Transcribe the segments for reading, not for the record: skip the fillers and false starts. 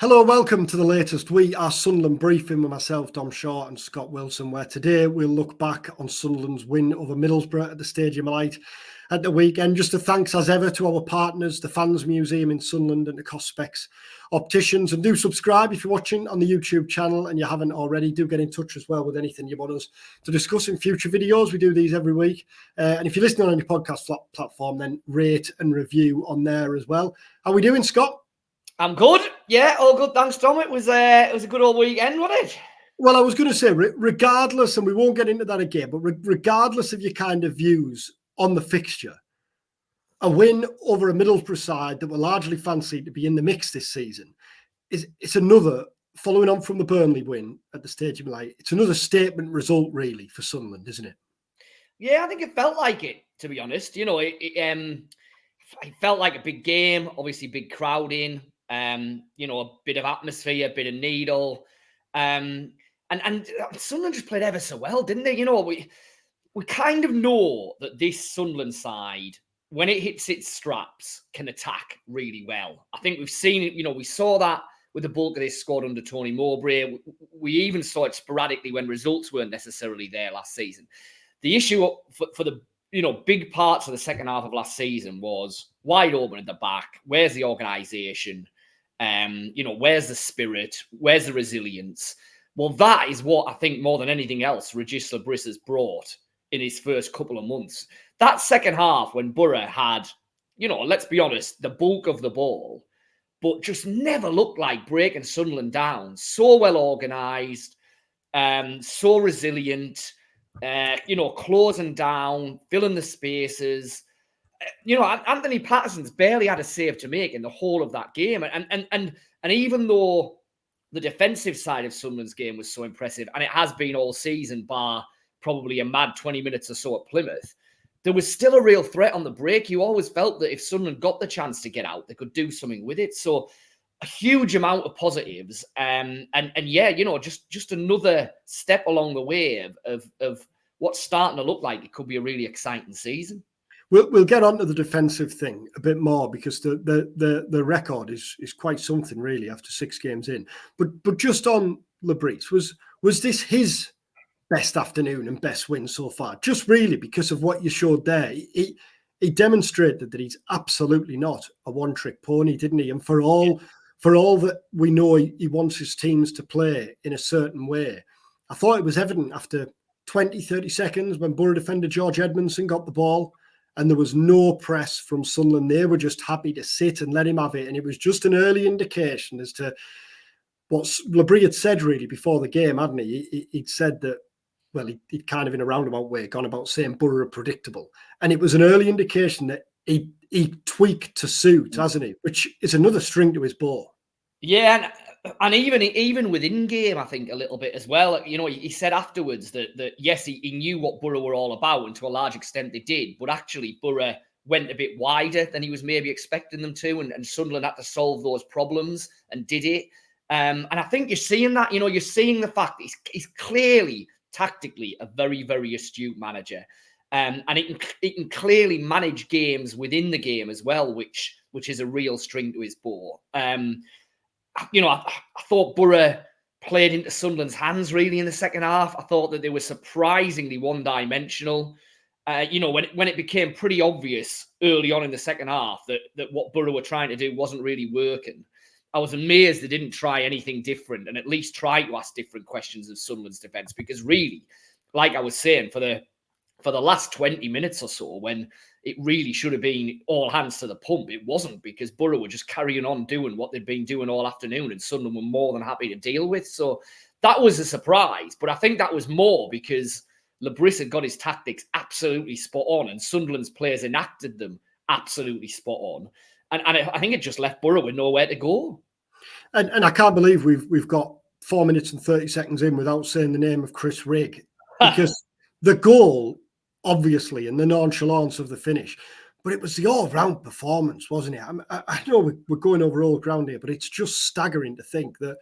Hello, welcome to the latest We Are Sunderland briefing with myself, Dom Short and Scott Wilson, where today we'll look back on Sunderland's win over Middlesbrough at the Stadium of Light at the weekend. Just a thanks as ever to our partners, the Fans Museum in Sunderland and the Cospex Opticians. And do subscribe if you're watching on the YouTube channel and you haven't already. Do get in touch as well with anything you want us to discuss in future videos. We do these every week. And if you're listening on any podcast platform, then rate and review on there as well. How are we doing, Scott? I'm good. Yeah, all good. Thanks, Tom. It was a good old weekend, wasn't it? Well, I was going to say, regardless, and we won't get into that again, but regardless of your kind of views on the fixture, a win over a Middlesbrough side that were largely fancied to be in the mix this season it's another, following on from the Burnley win at the Stadium of Light, it's another statement result, really, for Sunderland, isn't it? Yeah, I think it felt like it, to be honest. You know, it felt like a big game, obviously big crowd in. You know, a bit of atmosphere, a bit of needle. And Sunderland just played ever so well, didn't they? You know, we kind of know that this Sunderland side, when it hits its straps, can attack really well. I think we've seen it, you know, we saw that with the bulk of this squad under Tony Mowbray. We even saw it sporadically when results weren't necessarily there last season. The issue for the, you know, big parts of the second half of last season was wide open at the back. Where's the organisation? You know, where's the spirit? Where's the resilience? Well, that is what I think more than anything else Regis Le Bris has brought in his first couple of months. That second half when Boro had, you know, let's be honest, the bulk of the ball, but just never looked like breaking Sunderland down. So well organised, so resilient, you know, closing down, filling the spaces. You know, Anthony Patterson's barely had a save to make in the whole of that game. And even though the defensive side of Sunderland's game was so impressive, and it has been all season, bar probably a mad 20 minutes or so at Plymouth, there was still a real threat on the break. You always felt that if Sunderland got the chance to get out, they could do something with it. So a huge amount of positives. And yeah, you know, just another step along the way of what's starting to look like it could be a really exciting season. We'll get onto the defensive thing a bit more because the record is quite something, really, after 6 games in. But just on Le Bris, was this his best afternoon and best win so far? Just really because of what you showed there. He demonstrated that he's absolutely not a one-trick pony, didn't he? And for all that we know he wants his teams to play in a certain way, I thought it was evident after 20, 30 seconds when Boro defender George Edmondson got the ball, and there was no press from Sunderland. They were just happy to sit and let him have it. And it was just an early indication as to what Le Bris had said, really, before the game, hadn't he? He'd said that, well, he'd kind of in a roundabout way gone about saying Boro are predictable. And it was an early indication that he tweaked to suit, hasn't he? Which is another string to his bow. Yeah, and even within game, I think a little bit as well. You know, he said afterwards that yes, he knew what Boro were all about, and to a large extent they did. But actually, Boro went a bit wider than he was maybe expecting them to, and Sunderland had to solve those problems and did it. And I think you're seeing that. You know, you're seeing the fact that he's clearly tactically a very, very astute manager, and it can clearly manage games within the game as well, which is a real string to his bow. You know, I thought Boro played into Sunderland's hands really in the second half. I thought that they were surprisingly one-dimensional. You know, when it became pretty obvious early on in the second half that what Boro were trying to do wasn't really working, I was amazed they didn't try anything different and at least try to ask different questions of Sunderland's defence. Because really, like I was saying, for the last 20 minutes or so, when it really should have been all hands to the pump, it wasn't, because Boro were just carrying on doing what they'd been doing all afternoon, and Sunderland were more than happy to deal with. So that was a surprise. But I think that was more because Le Bris had got his tactics absolutely spot on, and Sunderland's players enacted them absolutely spot on. And I think it just left Boro with nowhere to go. And I can't believe we've got 4 minutes and 30 seconds in without saying the name of Chris Rigg, because the goal, obviously, and the nonchalance of the finish, but it was the all-round performance, wasn't it? I know we're going over old ground here, but it's just staggering to think that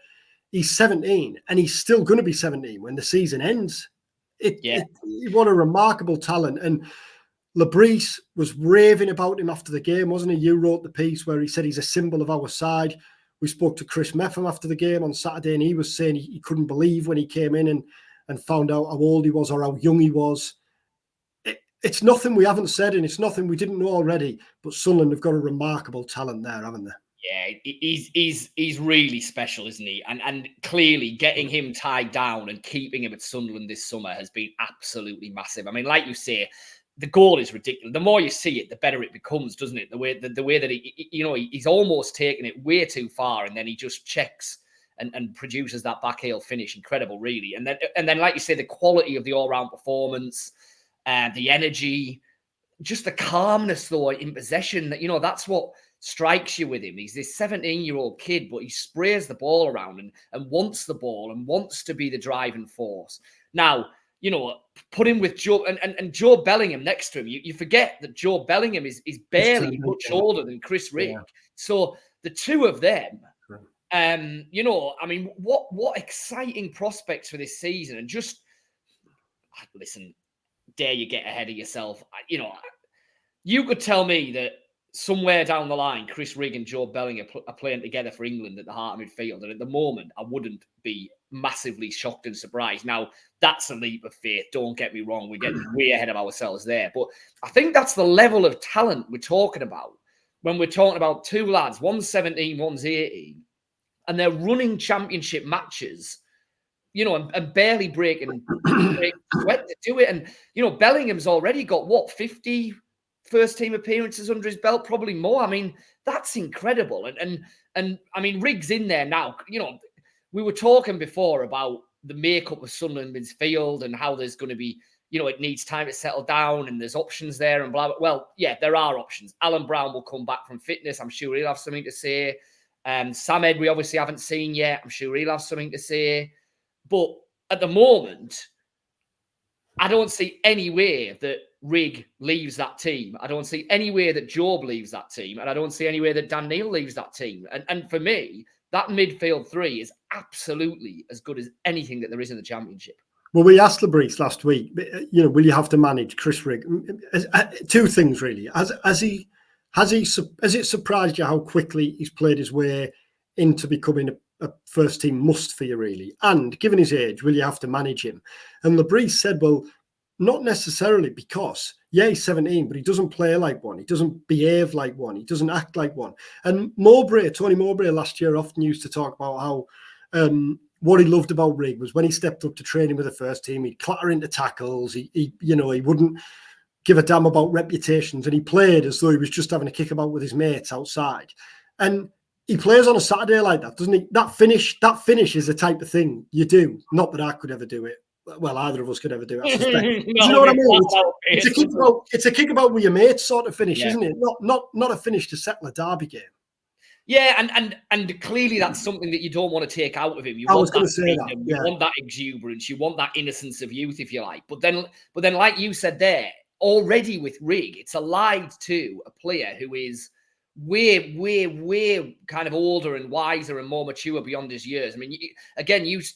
he's 17 and he's still going to be 17 when the season ends. What a remarkable talent. And Le Bris was raving about him after the game, wasn't he? You wrote the piece where he said he's a symbol of our side. we spoke to Chris Meffam after the game on Saturday, and he was saying he couldn't believe when he came in and found out how old he was or how young he was. It's nothing we haven't said, and it's nothing we didn't know already. But Sunderland have got a remarkable talent there, haven't they? Yeah, he's really special, isn't he? And clearly getting him tied down and keeping him at Sunderland this summer has been absolutely massive. I mean, like you say, the goal is ridiculous. The more you see it, the better it becomes, doesn't it? The way that he's almost taken it way too far, and then he just checks and produces that back heel finish. Incredible, really. And then, like you say, the quality of the all-round performance, the energy, just the calmness though in possession. That that's what strikes you with him. He's this 17-year-old kid, but he sprays the ball around and wants the ball and wants to be the driving force. Now, put him with Joe and Joe Bellingham next to him. You forget that Joe Bellingham is barely much older than Chris Rigg. Yeah. So the two of them, I mean, what exciting prospects for this season. And just listen, dare you get ahead of yourself? You could tell me that somewhere down the line, Chris Rigg and Joe Bellingham are playing together for England at the heart of midfield. And at the moment, I wouldn't be massively shocked and surprised. Now, that's a leap of faith. Don't get me wrong. We're getting way ahead of ourselves there. But I think that's the level of talent we're talking about when we're talking about two lads, one's 17, one's 18, and they're running championship matches, and barely breaking sweat to do it. And, Bellingham's already got, 50 first-team appearances under his belt, probably more. I mean, that's incredible. And I mean, Rigg's in there now. We were talking before about the makeup of Sunderland midfield and how there's going to be, it needs time to settle down and there's options there and blah, blah. Well, yeah, there are options. Alan Brown will come back from fitness. I'm sure he'll have something to say. Samed, we obviously haven't seen yet. I'm sure he'll have something to say. But at the moment, I don't see any way that Rigg leaves that team. I don't see any way that Job leaves that team. And I don't see any way that Dan Neil leaves that team. And for me, that midfield three is absolutely as good as anything that there is in the Championship. Well, we asked Le Bris last week, will you have to manage Chris Rigg? Two things, really. Has it surprised you how quickly he's played his way into becoming a first team must for you, really? And given his age, will you have to manage him? And Le Bris said, well, not necessarily, because, he's 17, but he doesn't play like one. He doesn't behave like one. He doesn't act like one. And Tony Mowbray last year often used to talk about how what he loved about Rigg was when he stepped up to training with the first team, he'd clatter into tackles. He wouldn't give a damn about reputations, and he played as though he was just having a kick about with his mates outside. And he plays on a Saturday like that, doesn't he? That finish is the type of thing you do. Not that I could ever do it. Well, either of us could ever do it, I suspect. Do you know what I mean? It's a kick about with your mates sort of finish, isn't it? Not a finish to settle a derby game. Yeah, and clearly that's something that you don't want to take out of him. You want that exuberance, you want that innocence of youth, if you like. But then, like you said there, already with Rigg, it's allied to a player who is way kind of older and wiser and more mature beyond his years. I mean,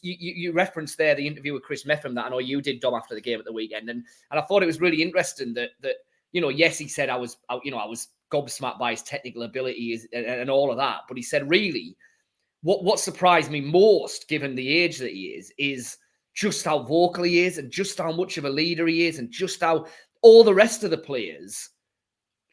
you referenced there the interview with Chris Meffam that I know you did, Dom, after the game at the weekend, and I thought it was really interesting that yes, he said I was gobsmacked by his technical ability and all of that, but he said really what surprised me most, given the age that he is just how vocal he is and just how much of a leader he is and just how all the rest of the players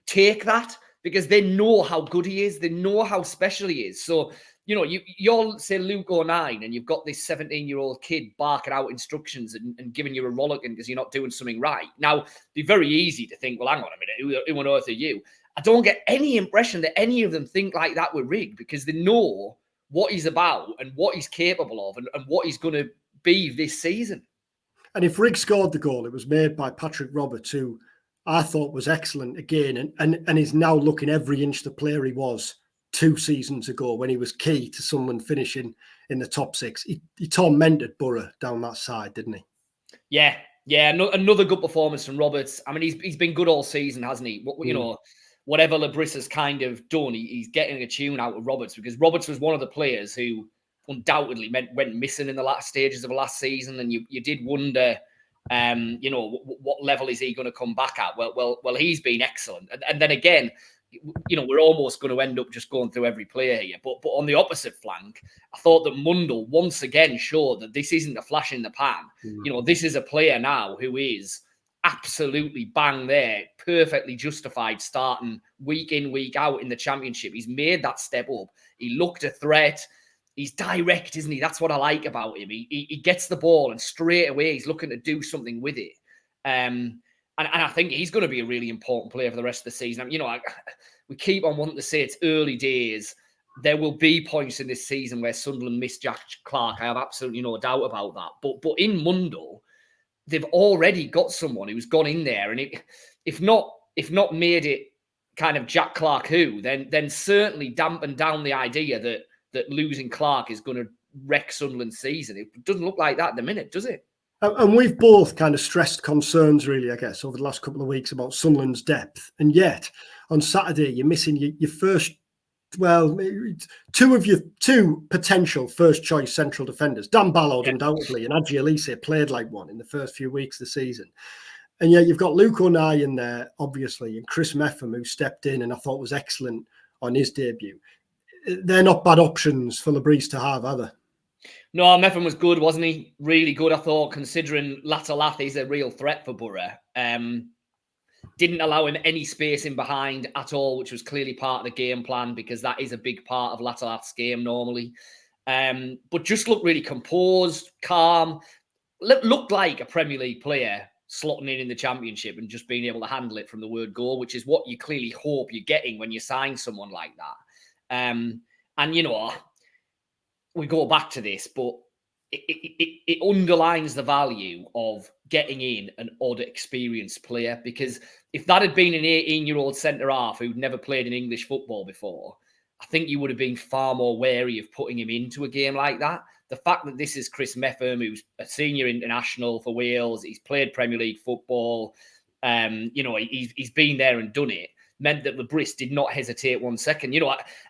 take that, because they know how good he is. They know how special he is. So, you're, say, Luke 09, and you've got this 17-year-old kid barking out instructions and giving you a rollicking because you're not doing something right. Now, it'd be very easy to think, well, hang on a minute, who on earth are you? I don't get any impression that any of them think like that with Rigg, because they know what he's about and what he's capable of and what he's going to be this season. And if Rigg scored the goal, it was made by Patrick Roberts, who I thought was excellent again, and is now looking every inch the player he was 2 seasons ago when he was key to someone finishing in the top 6. He tormented Boro down that side, didn't he? Yeah. Another good performance from Roberts. I mean, he's been good all season, hasn't he? Whatever Le Bris has kind of done, he's getting a tune out of Roberts, because Roberts was one of the players who undoubtedly went missing in the last stages of last season, and you did wonder, what level is he going to come back at? Well, he's been excellent. And then again, we're almost going to end up just going through every player here. But on the opposite flank, I thought that Mundle once again showed that this isn't a flash in the pan. This is a player now who is absolutely bang there, perfectly justified starting week in, week out in the Championship. He's made that step up. He looked a threat. He's direct, isn't he? That's what I like about him. He gets the ball and straight away he's looking to do something with it. And I think he's going to be a really important player for the rest of the season. We keep on wanting to say it's early days. There will be points in this season where Sunderland miss Jack Clarke. I have absolutely no doubt about that. But in Mundle, they've already got someone who's gone in there, and if not made it kind of Jack Clarke who, then certainly dampened down the idea that losing Clarke is going to wreck Sunderland's season. It doesn't look like that at the minute, does it? And we've both kind of stressed concerns, really, I guess, over the last couple of weeks about Sunderland's depth. And yet, on Saturday, you're missing your first, two potential first-choice central defenders. Dan Ballard, undoubtedly, and Adji Elise played like one in the first few weeks of the season. And yet you've got Luke O'Neill in there, obviously, and Chris Meffam, who stepped in and I thought was excellent on his debut. They're not bad options for Le Bris to have, are they? No, Meffam was good, wasn't he? Really good, I thought, considering Latte is a real threat for Boro. Didn't allow him any space in behind at all, which was clearly part of the game plan because that is a big part of Latte's game normally. But just looked really composed, calm, looked like a Premier League player slotting in the Championship and just being able to handle it from the word go, which is what you clearly hope you're getting when you sign someone like that. We go back to this, but it underlines the value of getting in an odd experienced player, because if that had been an 18-year-old centre-half who'd never played in English football before, I think you would have been far more wary of putting him into a game like that. The fact that this is Chris Meffam, who's a senior international for Wales, he's played Premier League football, he's been there and done it, meant that Le Bris did not hesitate 1 second.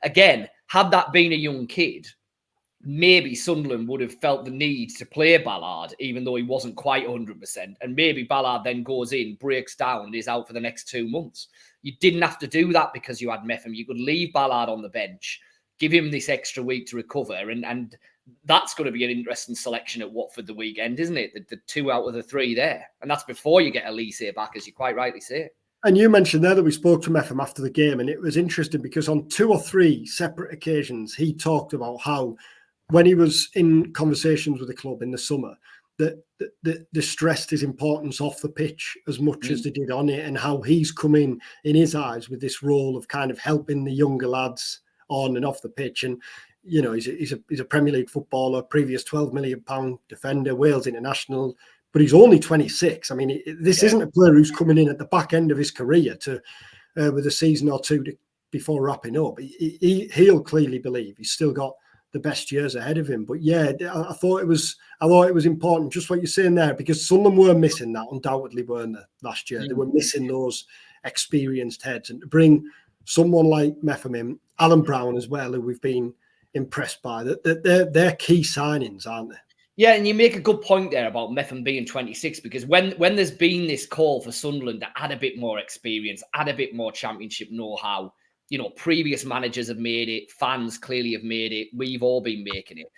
Again, had that been a young kid, maybe Sunderland would have felt the need to play Ballard, even though he wasn't quite 100%. And maybe Ballard then goes in, breaks down, and is out for the next 2 months. You didn't have to do that because you had Meffam. You could leave Ballard on the bench, give him this extra week to recover, and that's going to be an interesting selection at Watford the weekend, isn't it? The 2 out of the 3 there. And that's before you get Elise back, as you quite rightly say. And you mentioned there that we spoke to Meffam after the game, and it was interesting because on 2 or 3 separate occasions, he talked about how when he was in conversations with the club in the summer, that they stressed his importance off the pitch as much as they did on it, and how he's come in his eyes with this role of kind of helping the younger lads on and off the pitch. And he's a Premier League footballer, previous £12 million defender, Wales international, but he's only 26. I mean, this isn't a player who's coming in at the back end of his career with a season or 2 before wrapping up. He'll clearly believe he's still got the best years ahead of him. But yeah, I thought it was important, just what you're saying there, because Sunderland were missing that, undoubtedly, weren't they, last year? They were missing those experienced heads, and to bring someone like Meffam in, Alan Brown as well, who we've been impressed by, that they're key signings, aren't they? Yeah, and you make a good point there about Meffam being 26, because when there's been this call for Sunderland to add a bit more experience, add a bit more Championship know-how, previous managers have made it, fans clearly have made it, we've all been making it.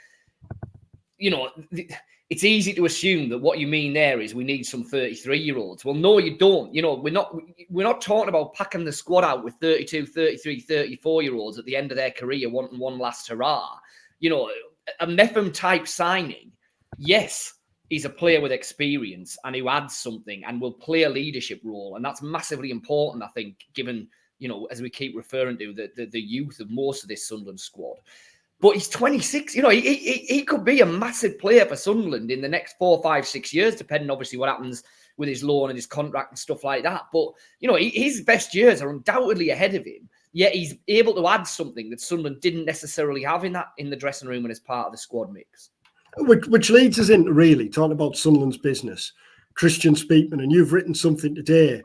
It's easy to assume that what you mean there is we need some 33-year-olds. Well, no, you don't. We're not talking about packing the squad out with 32, 33, 34-year-olds at the end of their career wanting one last hurrah. A Meffam type signing, yes, he's a player with experience and who adds something and will play a leadership role. And that's massively important, I think, given, as we keep referring to, the youth of most of this Sunderland squad. But he's 26. He could be a massive player for Sunderland in the next 4, 5, 6 years, depending, obviously, what happens with his loan and his contract and stuff like that. But, his best years are undoubtedly ahead of him. Yet he's able to add something that Sunderland didn't necessarily have in the dressing room and as part of the squad mix. Which leads us into really talking about Sunderland's business. Kristjaan Speakman, and you've written something today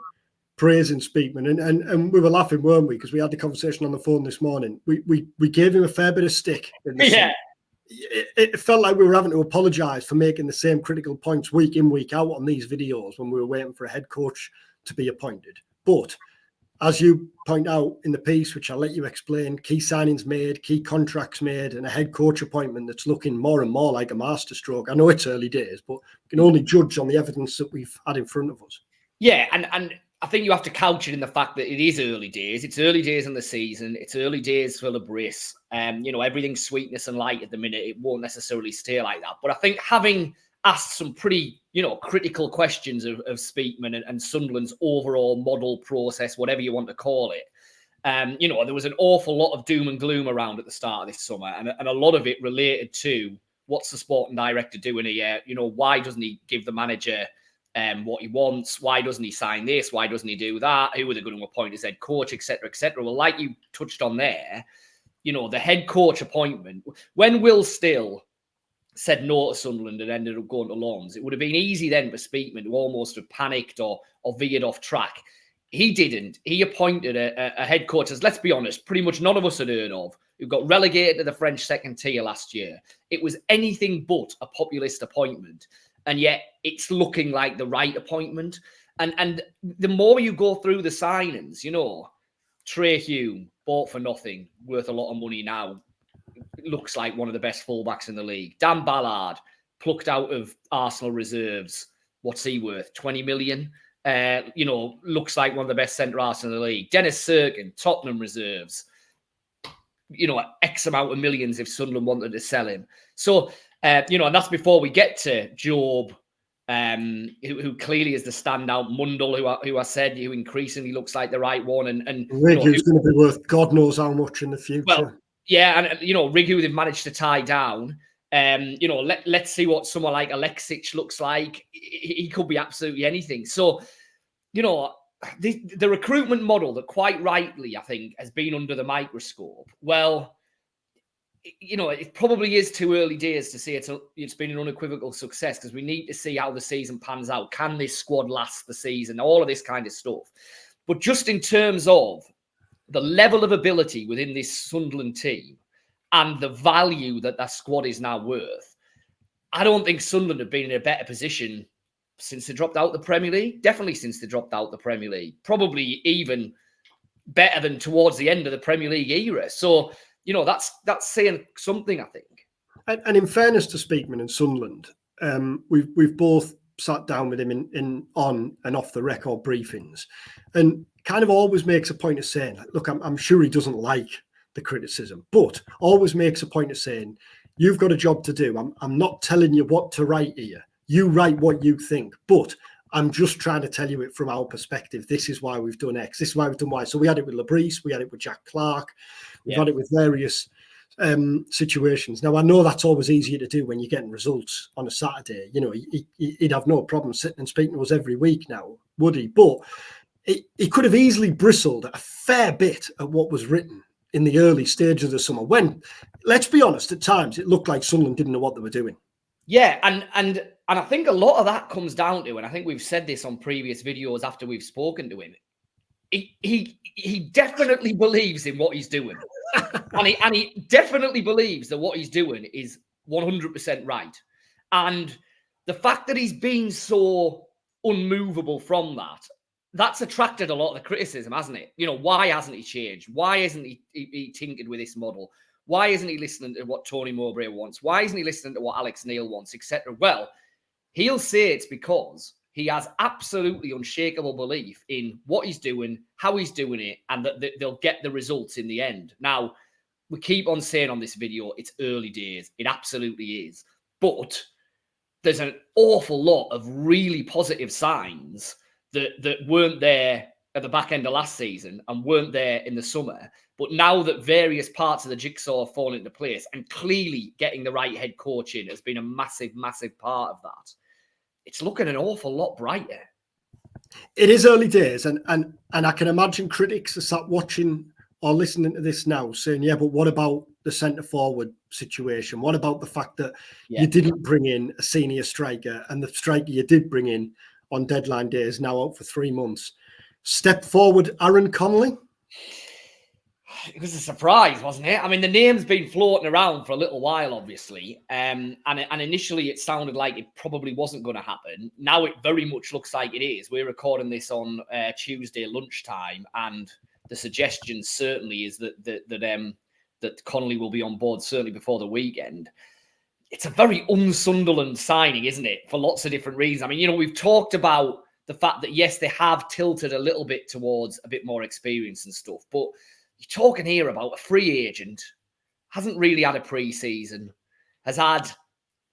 praising Speakman, and we were laughing, weren't we? Because we had the conversation on the phone this morning. We gave him a fair bit of stick. It felt like we were having to apologise for making the same critical points week in, week out on these videos when we were waiting for a head coach to be appointed. But as you point out in the piece, which I'll let you explain, key signings made, key contracts made, and a head coach appointment that's looking more and more like a masterstroke. I know it's early days, but we can only judge on the evidence that we've had in front of us. Yeah, and I think you have to couch it in the fact that it is early days. It's early days in the season. It's early days for Le Bris. Everything's sweetness and light at the minute. It won't necessarily stay like that. But I think having asked some pretty, critical questions of Speakman and Sunderland's overall model process, whatever you want to call it, there was an awful lot of doom and gloom around at the start of this summer. And a lot of it related to what's the sporting director doing here? Why doesn't he give the manager what he wants? Why doesn't he sign this? Why doesn't he do that? Who are they going to appoint as head coach, etc., etc.? Well, like you touched on there, the head coach appointment, when Will Still said no to Sunderland and ended up going to Lons, it would have been easy then for Speakman to almost have panicked or veered off track. He didn't. He appointed a head coach, as let's be honest, pretty much none of us had heard of, who got relegated to the French second tier last year. It was anything but a populist appointment. And yet it's looking like the right appointment. And the more you go through the signings, Trey Hume, bought for nothing, worth a lot of money now, looks like one of the best fullbacks in the league. Dan Ballard, plucked out of Arsenal reserves. What's he worth? 20 million? Looks like one of the best centre-halves in the league. Dennis Serkin, Tottenham reserves. X amount of millions if Sunderland wanted to sell him. So, and that's before we get to Job, who clearly is the standout. Mundell, who I said, who increasingly looks like the right one. And Rigg, who's going to be worth God knows how much in the future. Well, yeah, and, Rigg, who they've managed to tie down. Let's see what someone like Alexic looks like. He could be absolutely anything. So, the recruitment model that quite rightly, I think, has been under the microscope. Well, it probably is too early days to say it's been an unequivocal success, because we need to see how the season pans out. Can this squad last the season? All of this kind of stuff. But just in terms of the level of ability within this Sunderland team and the value that squad is now worth, I don't think Sunderland have been in a better position since they dropped out the Premier League. Definitely since they dropped out the Premier League. Probably even better than towards the end of the Premier League era. So, that's saying something, I think. And in fairness to Speakman and Sunderland, we've both sat down with him in on and off the record briefings, and kind of always makes a point of saying, look, I'm sure he doesn't like the criticism, but always makes a point of saying, you've got a job to do. I'm not telling you what to write here. You write what you think, but I'm just trying to tell you it from our perspective. This is why we've done X. This is why we've done Y. So we had it with Le Bris. We had it with Jack Clark. We've had it with various situations. Now, I know that's always easier to do when you're getting results on a Saturday. He'd have no problem sitting and speaking to us every week now, would he? But he could have easily bristled a fair bit at what was written in the early stages of the summer when, let's be honest, at times it looked like Sunderland didn't know what they were doing. Yeah, and I think a lot of that comes down to, and I think we've said this on previous videos after we've spoken to him, he definitely believes in what he's doing. and he definitely believes that what he's doing is 100% right. And the fact that he's been so unmovable from that's attracted a lot of the criticism, hasn't it? Why hasn't he changed? Why isn't he tinkered with this model? Why isn't he listening to what Tony Mowbray wants? Why isn't he listening to what Alex Neil wants, etc.? Well, he'll say it's because he has absolutely unshakable belief in what he's doing, how he's doing it, and that they'll get the results in the end. Now, we keep on saying on this video, it's early days. It absolutely is. But there's an awful lot of really positive signs that weren't there at the back end of last season and weren't there in the summer. But now that various parts of the jigsaw have fallen into place, and clearly getting the right head coach in has been a massive, massive part of that, it's looking an awful lot brighter. It is early days, and I can imagine critics are sat watching or listening to this now saying, yeah, but what about the centre-forward situation? What about the fact that you didn't bring in a senior striker, and the striker you did bring in on deadline day is now out for 3 months? Step forward, Aaron Connolly? It was a surprise, wasn't it? I mean, the name's been floating around for a little while, obviously. And initially it sounded like it probably wasn't going to happen. Now it very much looks like it is. We're recording this on Tuesday lunchtime, and the suggestion certainly is that Connolly will be on board certainly before the weekend. It's a very un-Sunderland signing, isn't it? For lots of different reasons. I mean, we've talked about the fact that, yes, they have tilted a little bit towards a bit more experience and stuff, but you're talking here about a free agent, hasn't really had a pre-season, has had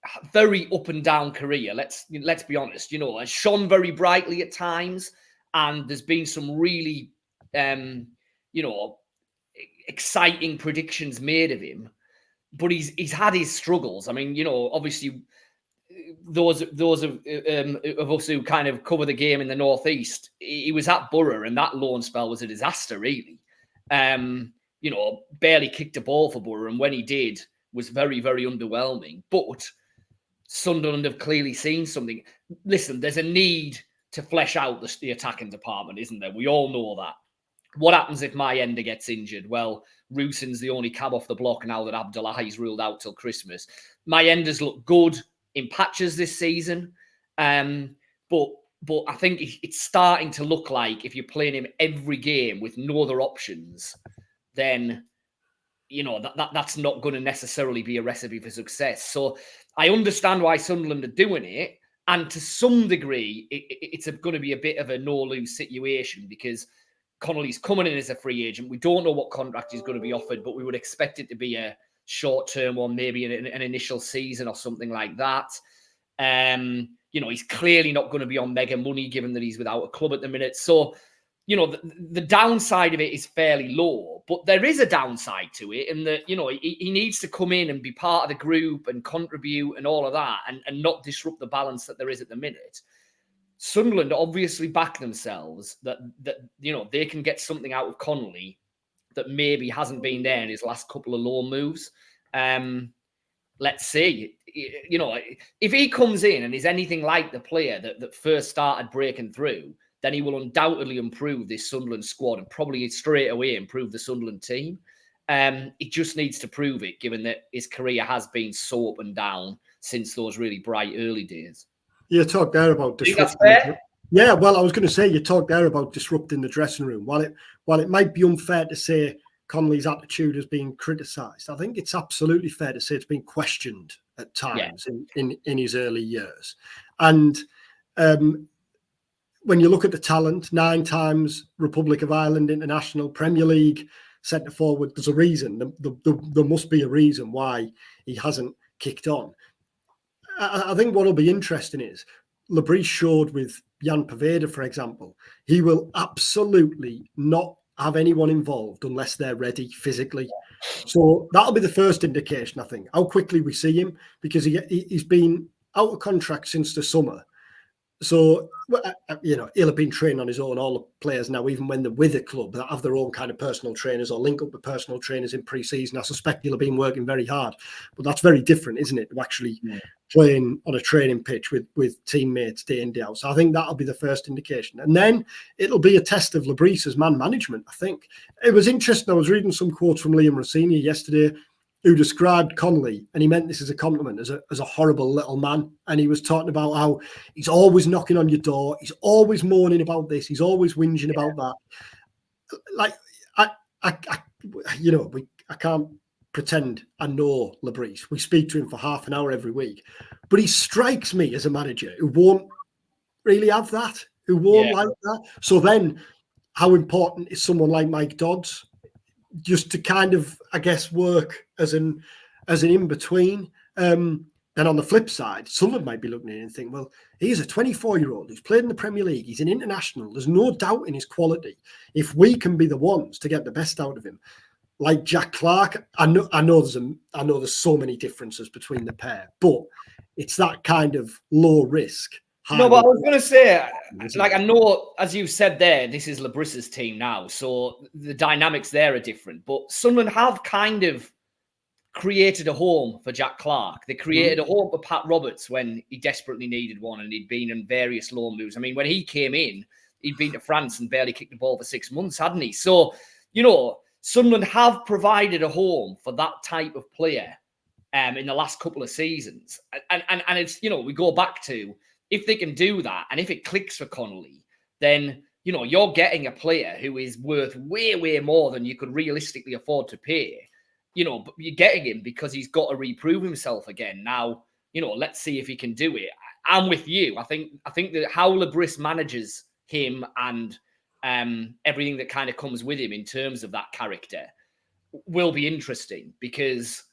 a very up and down career. Let's be honest, has shone very brightly at times, and there's been some really, exciting predictions made of him. But he's had his struggles. I mean, obviously, those of us who kind of cover the game in the Northeast, he was at Boro, and that loan spell was a disaster, really. Barely kicked a ball for Boro, and when he did, was very, very underwhelming. But Sunderland have clearly seen something. Listen, there's a need to flesh out the attacking department, isn't there? We all know that. What happens if my ender gets injured? Well, Rusyn's the only cab off the block now that Abdullahi's ruled out till Christmas. My enders look good in patches this season, but I think it's starting to look like if you're playing him every game with no other options, then that's not going to necessarily be a recipe for success. So I understand why Sunderland are doing it, and to some degree, it's going to be a bit of a no-lose situation because Connolly's coming in as a free agent. We don't know what contract he's going to be offered, but we would expect it to be a short-term one, maybe an initial season or something like that. He's clearly not going to be on mega money given that he's without a club at the minute. So, the downside of it is fairly low, but there is a downside to it in that, he needs to come in and be part of the group and contribute and all of that and not disrupt the balance that there is at the minute. Sunderland obviously back themselves that they can get something out of Connolly that maybe hasn't been there in his last couple of loan moves. Let's see. If he comes in and is anything like the player that first started breaking through, then he will undoubtedly improve this Sunderland squad and probably straight away improve the Sunderland team. He just needs to prove it, given that his career has been so up and down since those really bright early days. You talked there about disrupting. Yeah, well, I was going to say you talked there about disrupting the dressing room. While it might be unfair to say Connolly's attitude has been criticised, I think it's absolutely fair to say it's been questioned at times in his early years. And when you look at the talent, 9 times Republic of Ireland international, Premier League centre forward, there's a reason. There must be a reason why he hasn't kicked on. I think what will be interesting is Le Bris showed with Jan Poveda, for example, he will absolutely not have anyone involved unless they're ready physically. So that'll be the first indication, I think, how quickly we see him, because he's been out of contract since the summer. So, he'll have been training on his own, all the players now, even when they're with a club that have their own kind of personal trainers or link up with personal trainers in pre-season. I suspect he'll have been working very hard. But that's very different, isn't it, to actually playing on a training pitch with teammates day in, day out. So I think that'll be the first indication. And then it'll be a test of Le Bris's man management, I think. It was interesting. I was reading some quotes from Liam Rossini yesterday, who described Connolly, and he meant this as a compliment, as a horrible little man. And he was talking about how he's always knocking on your door, he's always moaning about this, he's always whinging about that. Like, I can't pretend I know Le Bris. We speak to him for half an hour every week, but he strikes me as a manager who won't really have that, who won't like that. So then, how important is someone like Mike Dodds? Just to kind of, I guess, work as an in-between. Then on the flip side, someone might be looking at it and think, well, he's a 24-year-old who's played in the Premier League. He's an international. There's no doubt in his quality. If we can be the ones to get the best out of him, like Jack Clark, I know there's so many differences between the pair, but it's that kind of low risk. No, but I was going to say, like, I know, as you said there, this is Le Bris's team now, so the dynamics there are different. But Sunderland have kind of created a home for Jack Clark. They created a home for Pat Roberts when he desperately needed one, and he'd been in various loan moves. I mean, when he came in, he'd been to France and barely kicked the ball for 6 months, hadn't he? So, Sunderland have provided a home for that type of player in the last couple of seasons. And it's, we go back to, if they can do that, and if it clicks for Connolly, then, you're getting a player who is worth way, way more than you could realistically afford to pay. But you're getting him because he's got to reprove himself again. Now, let's see if he can do it. I'm with you. I think that how Le Bris manages him and everything that kind of comes with him in terms of that character will be interesting, because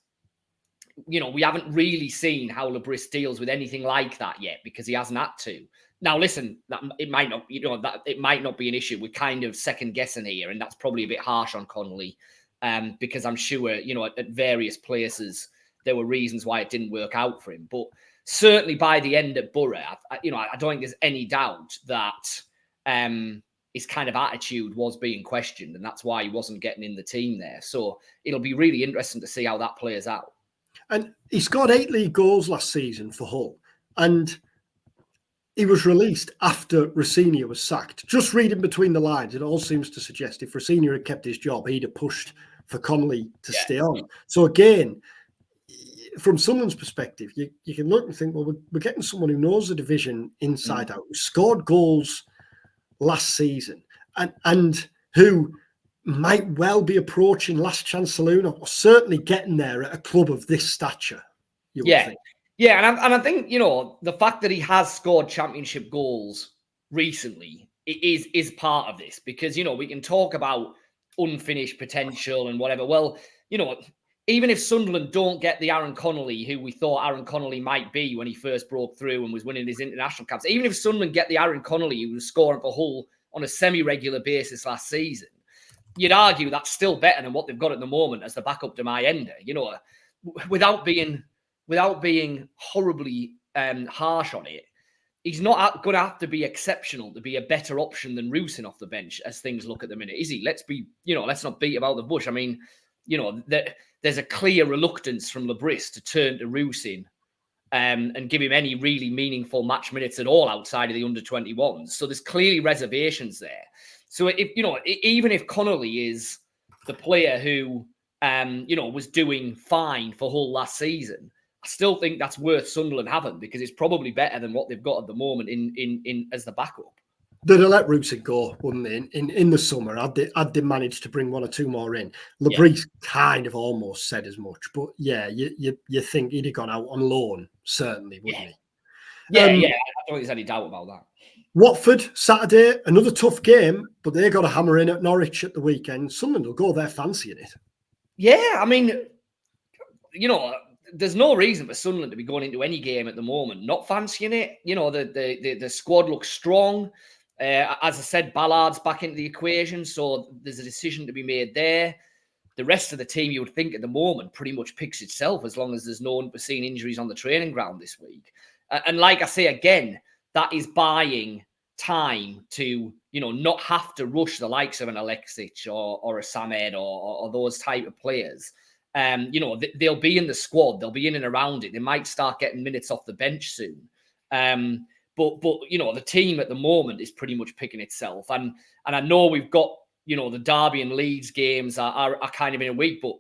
we haven't really seen how Le Bris deals with anything like that yet, because he hasn't had to. Now, listen, it might not, it might not be an issue. We're kind of second guessing here, and that's probably a bit harsh on Connolly, because I'm sure, at various places there were reasons why it didn't work out for him. But certainly by the end at Boro, I don't think there's any doubt that his kind of attitude was being questioned, and that's why he wasn't getting in the team there. So it'll be really interesting to see how that plays out. And he scored 8 league goals last season for Hull, and he was released after Rossini was sacked. Just reading between the lines, it all seems to suggest if Rossini had kept his job, he'd have pushed for Connolly to stay on. So again, from someone's perspective, you can look and think, well, we're getting someone who knows the division inside out, who scored goals last season, and who might well be approaching last chance saloon, or certainly getting there at a club of this stature. You would think. Yeah, and I think, the fact that he has scored championship goals recently is part of this, because, we can talk about unfinished potential and whatever. Well, even if Sunderland don't get the Aaron Connolly who we thought Aaron Connolly might be when he first broke through and was winning his international caps, even if Sunderland get the Aaron Connolly who was scoring for Hull on a semi-regular basis last season, you'd argue that's still better than what they've got at the moment as the backup to Mayenda, without being horribly harsh on it. He's not going to have to be exceptional to be a better option than Roussin off the bench as things look at the minute, is he? Let's not beat about the bush. I mean, there's a clear reluctance from Le Bris to turn to Roussin and give him any really meaningful match minutes at all outside of the under-21s. So there's clearly reservations there. So even if Connolly is the player who was doing fine for Hull last season, I still think that's worth Sunderland having, because it's probably better than what they've got at the moment in as the backup. They'd have let Roussin go, wouldn't they? In the summer, had they managed to bring 1 or 2 more in. Le Bris kind of almost said as much, but yeah, you think he'd have gone out on loan, certainly, wouldn't he? Yeah, I don't think there's any doubt about that. Watford, Saturday, another tough game, but they got a hammer in at Norwich at the weekend. Sunderland will go there fancying it. Yeah, I mean, there's no reason for Sunderland to be going into any game at the moment not fancying it. The squad looks strong. As I said, Ballard's back into the equation, so there's a decision to be made there. The rest of the team, you would think at the moment, pretty much picks itself as long as there's no unforeseen injuries on the training ground this week. And like I say again, that is buying time to, not have to rush the likes of an Alexic or a Samed or those type of players. They'll be in the squad. They'll be in and around it. They might start getting minutes off the bench soon. But the team at the moment is pretty much picking itself. And I know we've got, the Derby and Leeds games are kind of in a week, but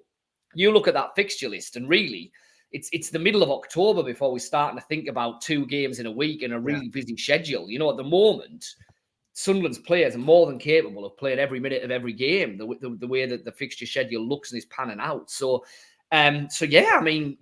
you look at that fixture list and really it's the middle of October before we're starting to think about 2 games in a week and a really busy schedule. At the moment, Sunderland's players are more than capable of playing every minute of every game, the way that the fixture schedule looks and is panning out. So yeah, I mean,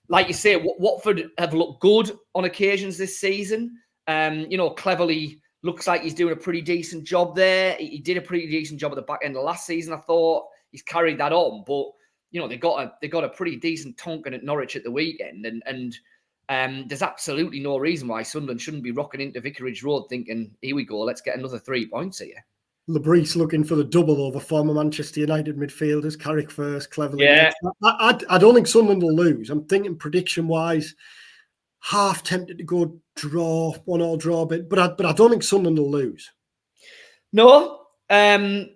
like you say, Watford have looked good on occasions this season. Cleverly looks like he's doing a pretty decent job there. He did a pretty decent job at the back end of last season, I thought. He's carried that on, but they got a pretty decent tonkin at Norwich at the weekend, and there's absolutely no reason why Sunderland shouldn't be rocking into Vicarage Road thinking, here we go, let's get another 3 points here. Le Bris looking for the double over former Manchester United midfielders, Carrick first, Cleverly. Yeah. I don't think Sunderland will lose. I'm thinking prediction-wise, half tempted to go draw, 1-1 draw a bit, but I don't think Sunderland will lose. No, I'll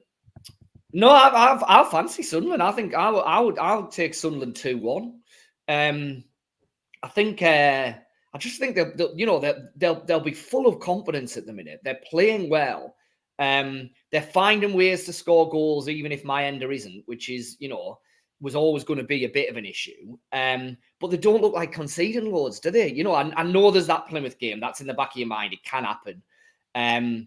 fancy Sunderland. I think I'll take Sunderland 2-1. I just think they'll be full of confidence at the minute. They're playing well. They're finding ways to score goals, even if Mayenda isn't, which is, was always going to be a bit of an issue. But they don't look like conceding loads, do they? I know there's that Plymouth game. That's in the back of your mind. It can happen. And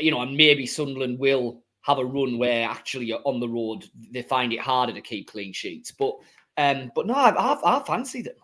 maybe Sunderland will have a run where actually on the road, they find it harder to keep clean sheets. But no, I fancy them.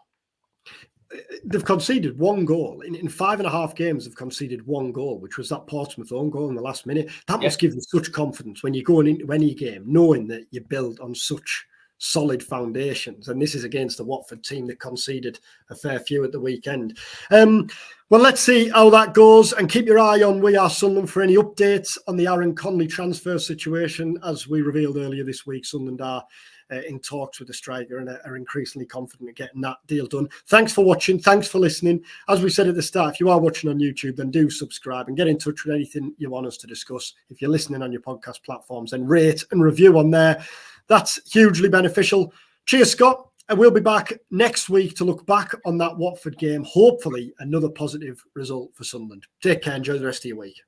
They've conceded one goal. In 5.5 games, they've conceded one goal, which was that Portsmouth own goal in the last minute. That must give them such confidence when you're going into any game, knowing that you build on such solid foundations. And this is against the Watford team that conceded a fair few at the weekend. Well, let's see how that goes, and keep your eye on We Are Sunderland for any updates on the Aaron Connolly transfer situation. As we revealed earlier this week, Sunderland are in talks with the striker and are increasingly confident of getting that deal done. Thanks for watching. Thanks for listening. As we said at the start, if you are watching on YouTube, then do subscribe and get in touch with anything you want us to discuss. If you're listening on your podcast platforms, then rate and review on there. That's hugely beneficial. Cheers, Scott. And we'll be back next week to look back on that Watford game. Hopefully, another positive result for Sunderland. Take care. Enjoy the rest of your week.